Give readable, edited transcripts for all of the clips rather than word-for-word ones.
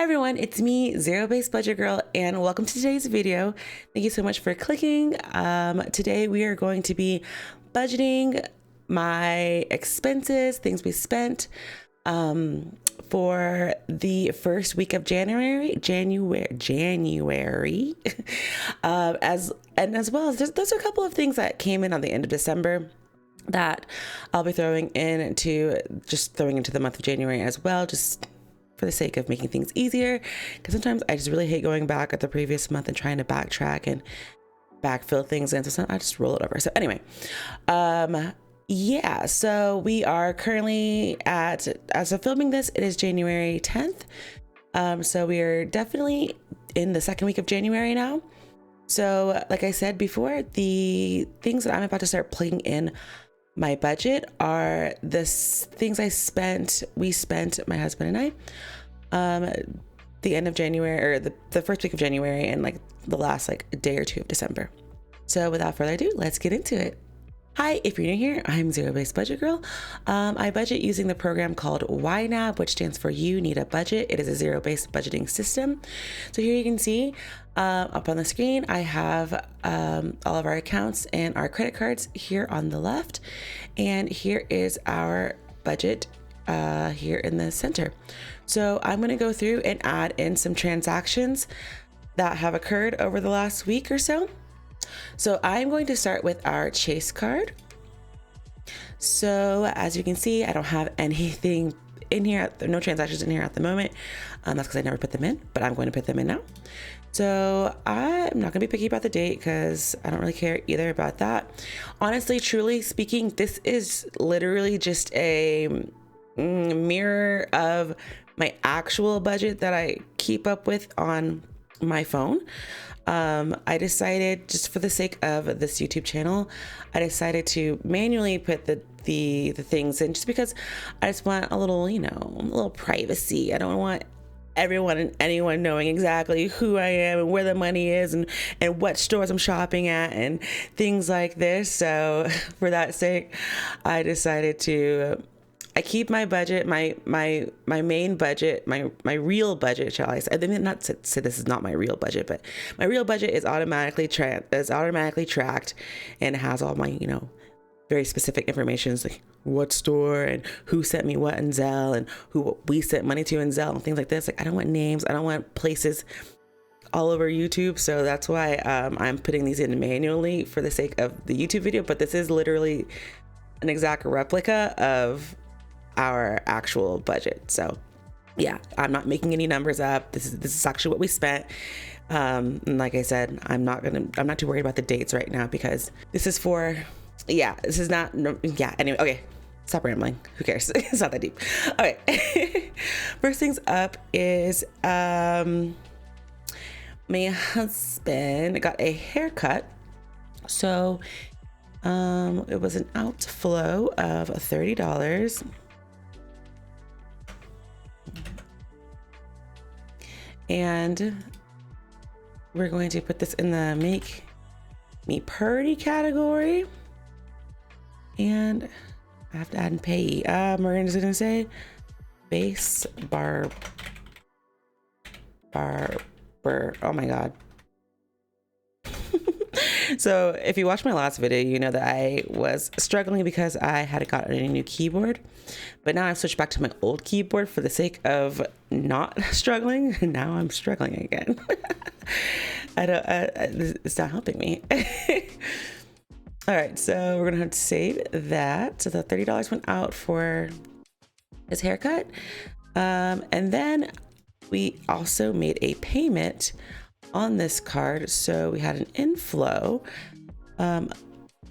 Hi everyone, it's me, Zero Based Budget Girl, and welcome to today's video. Thank you so much for clicking. Today we are going to be budgeting my expenses, things we spent for the first week of January, as well as there's a couple of things that came in on the end of December that I'll be throwing into the month of January as well, just for the sake of making things easier, because sometimes I just really hate going back at the previous month and trying to backtrack and backfill things in. So I just roll it over. So anyway, yeah, so we are currently as of filming this, it is January 10th. So we are definitely in the second week of January now. So like I said before, the things that I'm about to start plugging in my budget are the things we spent, my husband and I, the end of January, or the first week of January, and like the last day or two of December. So without further ado, let's get into it. Hi, if you're new here, I'm Zero Based Budget Girl. I budget using the program called YNAB, which stands for You Need a Budget. It is a zero-based budgeting system. So here you can see up on the screen, I have all of our accounts and our credit cards here on the left. And here is our budget here in the center. So I'm going to go through and add in some transactions that have occurred over the last week or so. So I'm going to start with our Chase card. So as you can see, I don't have anything in here. There are no transactions in here at the moment. That's because I never put them in, but I'm going to put them in now. So I'm not gonna be picky about the date because I don't really care either about that. Honestly, truly speaking, this is literally just a mirror of my actual budget that I keep up with on my phone. I decided, just for the sake of this YouTube channel, I decided to manually put the things in, just because I just want a little, a little privacy. I don't want everyone and anyone knowing exactly who I am and where the money is and what stores I'm shopping at and things like this. So for that sake, I decided to I keep my budget, my main budget, my real budget, shall I say? I mean, not to say this is not my real budget, but my real budget is automatically tracked and has all my, very specific information, like what store and who sent me what in Zelle and who we sent money to in Zelle and things like this. Like, I don't want names, I don't want places all over YouTube. So that's why I'm putting these in manually for the sake of the YouTube video. But this is literally an exact replica of our actual budget. So yeah, I'm not making any numbers up. This is actually what we spent. And like I said, I'm not too worried about the dates right now, because this is not anyway. Okay, stop rambling, who cares? It's not that deep. Okay. First things up is my husband got a haircut. So it was an outflow of $30. And we're going to put this in the make me purdy category. And I have to add in payee. We're just gonna say base barber. Oh my God. So if you watched my last video, you know that I was struggling because I had gotten a new keyboard, but now I've switched back to my old keyboard for the sake of not struggling. Now I'm struggling again. It's not helping me. All right, so we're gonna have to save that. So the $30 went out for his haircut. And then we also made a payment on this card. So we had an inflow of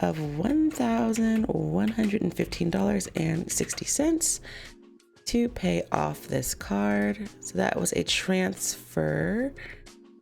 $1,115.60 to pay off this card. So that was a transfer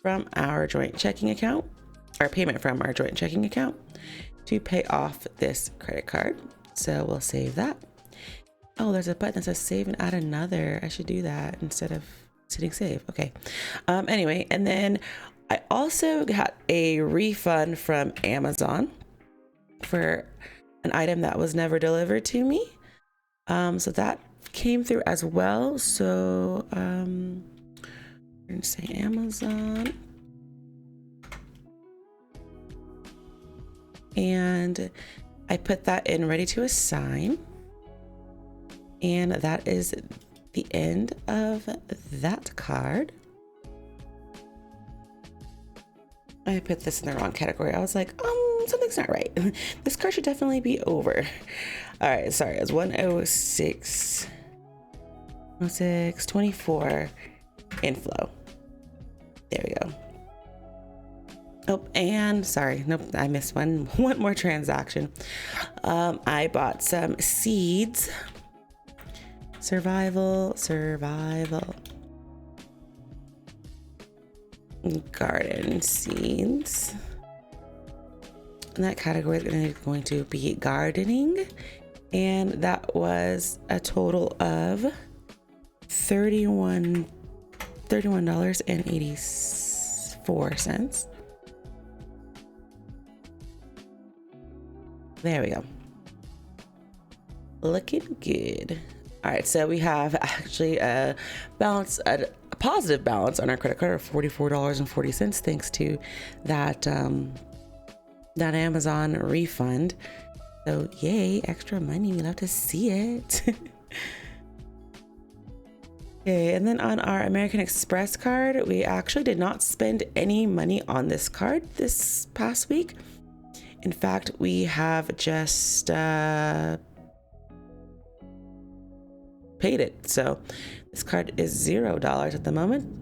from our joint checking account, or payment from our joint checking account to pay off this credit card. So we'll save that. Oh, there's a button that says save and add another. I should do that instead of hitting save. Okay. Anyway, and then I also got a refund from Amazon for an item that was never delivered to me. So that came through as well. So and say Amazon. And I put that in ready to assign. And that is the end of that card. I put this in the wrong category. I was like, something's not right. This card should definitely be over. All right, sorry, it's 106, 24 inflow. There we go. Oh, and sorry, nope, I missed one more transaction. I bought some seeds. Survival. Garden seeds. And that category is going to be gardening. And that was a total of $31.84. There we go. Looking good. All right, so we have actually a balance, a positive balance on our credit card of $44.40 thanks to that that Amazon refund. So yay, extra money. We love to see it. Okay, and then on our American Express card, we actually did not spend any money on this card this past week. In fact, we have just paid it. So this card is $0 at the moment.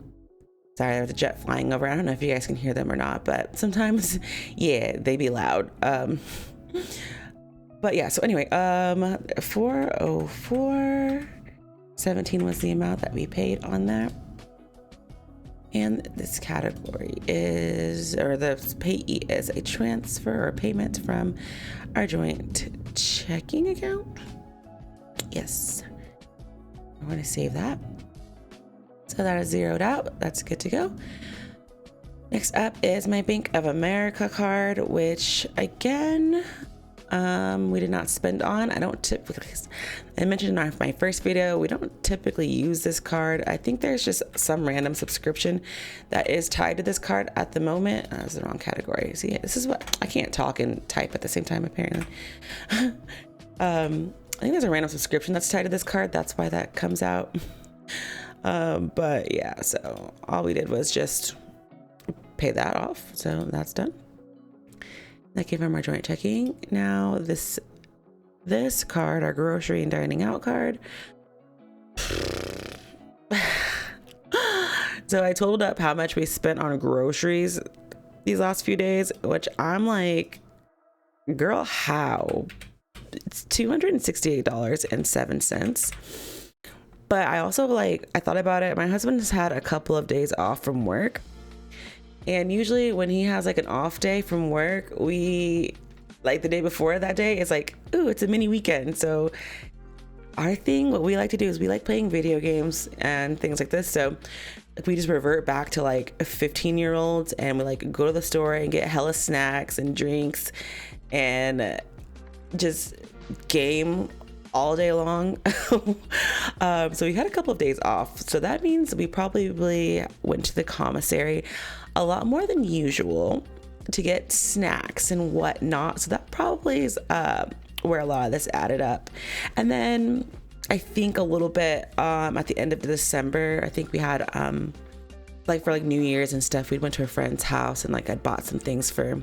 Sorry, there's a jet flying over. I don't know if you guys can hear them or not, but sometimes, yeah, they be loud. But yeah, so anyway, 404.17 was the amount that we paid on that. And this category is, or the payee is a transfer or payment from our joint checking account. Yes. I want to save that. So that is zeroed out. That's good to go. Next up is my Bank of America card, which again, we did not spend on. I don't typically, I mentioned in my first video, we don't typically use this card. I think there's just some random subscription that is tied to this card at the moment. That's the wrong category. See, this is what, I can't talk and type at the same time apparently. I think there's a random subscription that's tied to this card. That's why that comes out. But yeah, so all we did was just pay that off. So that's done. That came from our joint checking. Now this card, our grocery and dining out card. So I totaled up how much we spent on groceries these last few days, which I'm like, girl, how? It's $268.07. But I also I thought about it. My husband has had a couple of days off from work. And usually when he has an off day from work, we the day before that day, it's ooh, it's a mini weekend. So our thing, what we like to do is we like playing video games and things like this. So we just revert back to 15-year-olds and we go to the store and get hella snacks and drinks and just game all day long. So we had a couple of days off. So that means we probably went to the commissary a lot more than usual to get snacks and whatnot. So that probably is where a lot of this added up. And then I think a little bit at the end of December, I think we had for New Year's and stuff, we went to a friend's house and I'd bought some things for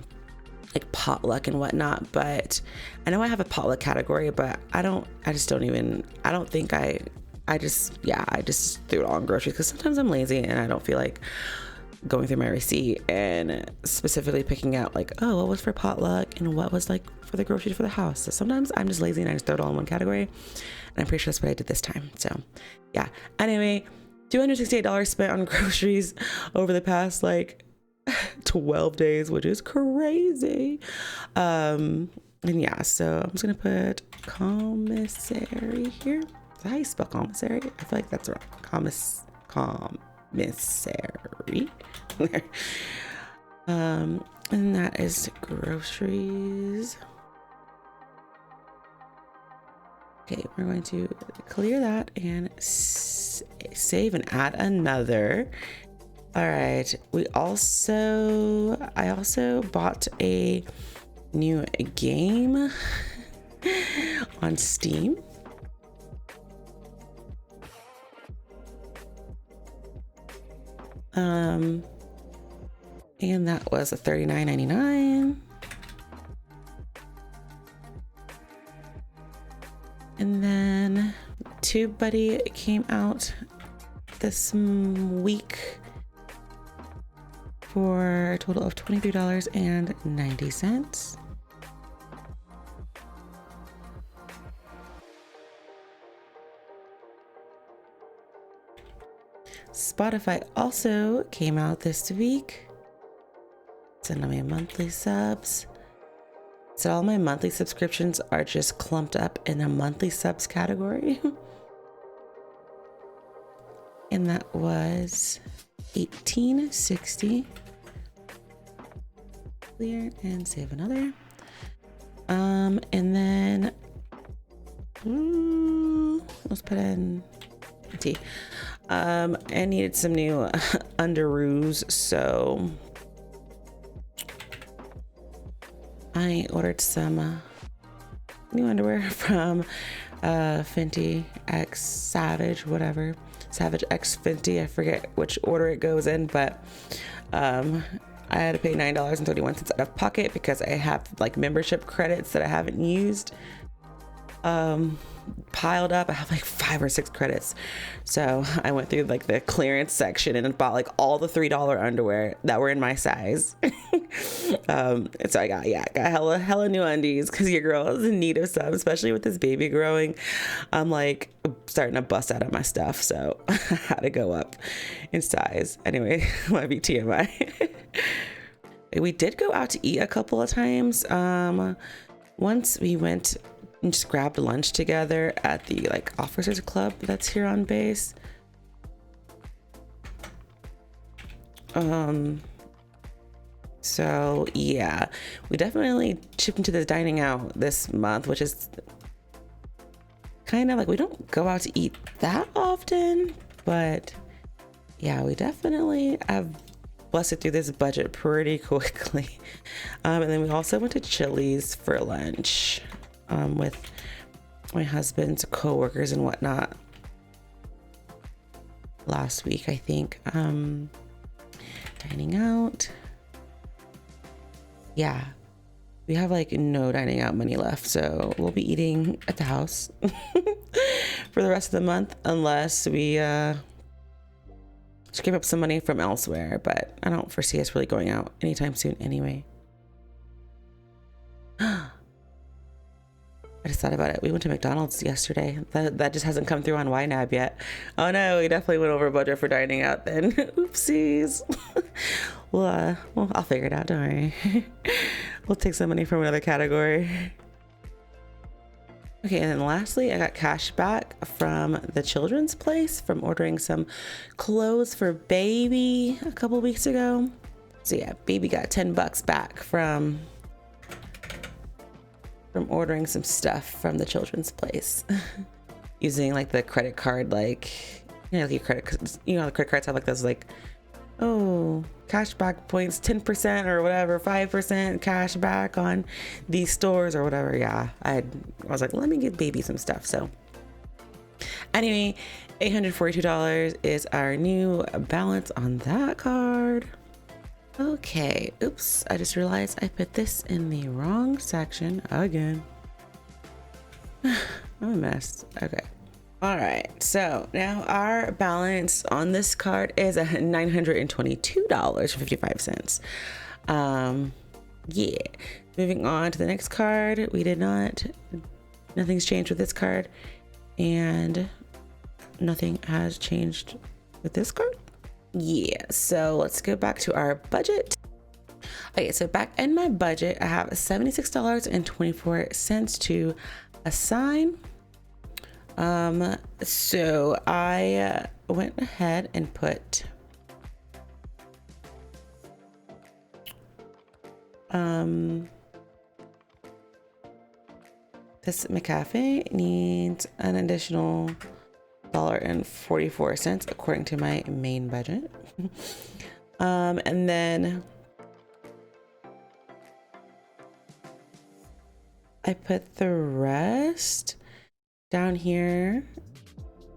potluck and whatnot. But I know I have a potluck category, but I just threw it all in groceries because sometimes I'm lazy and I don't feel like going through my receipt and specifically picking out what was for potluck and what was for the groceries for the house. So sometimes I'm just lazy and I just throw it all in one category, and I'm pretty sure that's what I did this time. So yeah, anyway, $268 spent on groceries over the past 12 days, which is crazy. And yeah, so I'm just gonna put commissary here. Is that how you spell commissary? I feel like that's wrong. Commissary. And that is groceries. Okay, we're going to clear that and save and add another. All right. I also bought a new game on Steam. And that was a $39.99. And then TubeBuddy came out this week for a total of $23.90. Spotify also came out this week. Send me monthly subs. So all my monthly subscriptions are just clumped up in a monthly subs category. And that was $18.60. Clear and save another. And then let's put in T. I needed some new underoos, so I ordered some new underwear from Fenty X Savage, whatever. Savage X Fenty. I forget which order it goes in, but I had to pay $9.31 out of pocket because I have like membership credits that I haven't used piled up. I have like 5 or 6 credits, so I went through like the clearance section and bought like all the $3 underwear that were in my size. And so I got hella new undies because your girl is in need of some, especially with this baby growing. I'm like starting to bust out of my stuff, so I had to go up in size. Anyway, might be TMI. We did go out to eat a couple of times. Once we went and just grabbed lunch together at the like officers club that's here on base. So yeah, we definitely chipped into the dining out this month, which is kind of like, we don't go out to eat that often, but yeah, we definitely have busted through this budget pretty quickly. And then we also went to Chili's for lunch with my husband's coworkers and whatnot last week, I think. Dining out. Yeah, we have like no dining out money left, so we'll be eating at the house for the rest of the month, unless we scrape up some money from elsewhere, but I don't foresee us really going out anytime soon anyway. I just thought about it. We went to McDonald's yesterday. That just hasn't come through on YNAB yet. Oh no, we definitely went over budget for dining out then. Oopsies. Well, I'll figure it out, don't worry. We'll take some money from another category. Okay, and then lastly, I got cash back from the children's place from ordering some clothes for baby a couple weeks ago. So yeah, baby got $10 back from ordering some stuff from the children's place. Using like the credit card, like, you know, like your credit, you know, the credit cards have like those like, oh, cash back points, 10% or whatever, 5% cash back on these stores or whatever. Yeah, I was like, let me give baby some stuff. So anyway, $842 is our new balance on that card. Okay, oops, I just realized I put this in the wrong section again. I'm a mess. Okay. All right, so now our balance on this card is $922.55. Yeah, moving on to the next card. Nothing's changed with this card, and nothing has changed with this card. Yeah, so let's go back to our budget. Okay, so back in my budget, I have $76.24 to assign. So I went ahead and put this McCafe needs an additional $1.44 according to my main budget. And then I put the rest down here.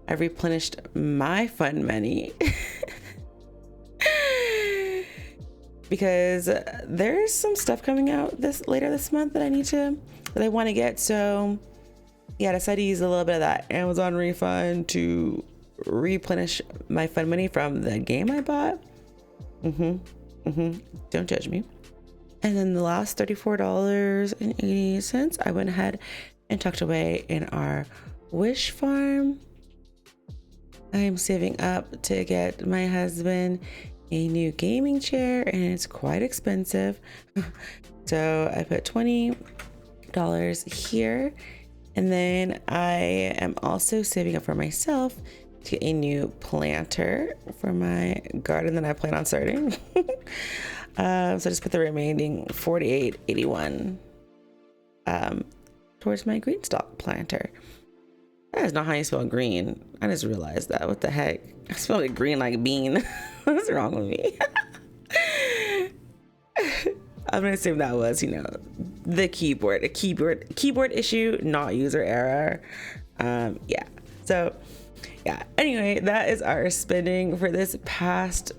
I replenished my fund money because there's some stuff coming out later this month that I want to get. So yeah, I decided to use a little bit of that Amazon refund to replenish my fund money from the game I bought. Don't judge me. And then the last $34.80 I went ahead and tucked away in our wish farm. I'm saving up to get my husband a new gaming chair, and it's quite expensive. So I put $20 here. And then I am also saving up for myself to get a new planter for my garden that I plan on starting. So I just put the remaining $48.81 towards my green stalk planter. That is not how you spell green. I just realized that. What the heck? I spelled it green like bean. What's wrong with me? I'm gonna assume that was, the keyboard issue, not user error. Yeah. So yeah. Anyway, that is our spending for this past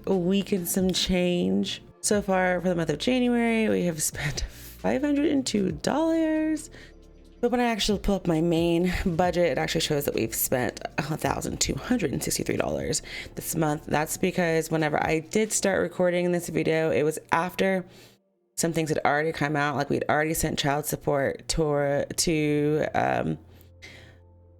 week and some change. So far for the month of January, we have spent $502. But when I actually pull up my main budget, it actually shows that we've spent $1,263 this month. That's because whenever I did start recording this video, it was after some things had already come out. Like we'd already sent child support to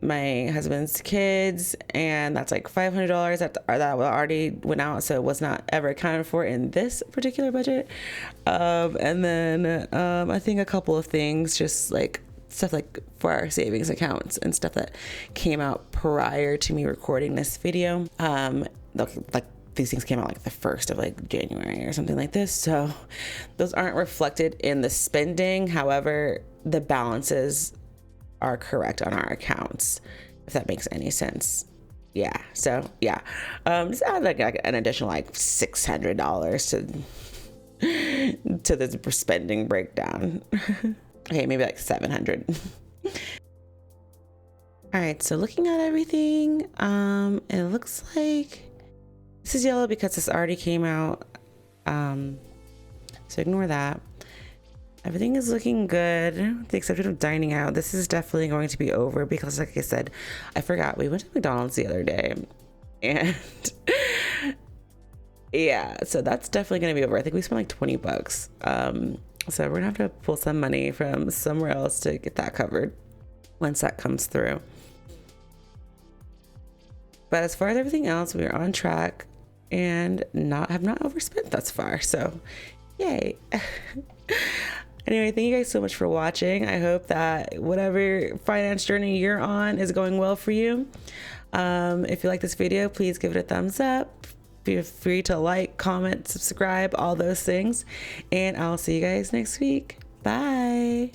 my husband's kids, and that's like $500 that already went out, so it was not ever accounted for in this particular budget. And then I think a couple of things, just like stuff like for our savings accounts and stuff that came out prior to me recording this video. Like these things came out like the 1st of like January or something like this, so those aren't reflected in the spending. However, the balances are correct on our accounts, if that makes any sense. Yeah, so yeah, just add like an additional like $600 to this spending breakdown. Okay, maybe like 700. All right, so looking at everything, it looks like this is yellow because this already came out, so ignore that. Everything is looking good, with the exception of dining out. This is definitely going to be over because, like I said, I forgot we went to McDonald's the other day, and yeah, so that's definitely going to be over. I think we spent like $20. So we're gonna have to pull some money from somewhere else to get that covered once that comes through. But as far as everything else, we are on track and have not overspent thus far. So yay. Anyway, thank you guys so much for watching. I hope that whatever finance journey you're on is going well for you. If you like this video, please give it a thumbs up. Feel free to like, comment, subscribe, all those things. And I'll see you guys next week. Bye.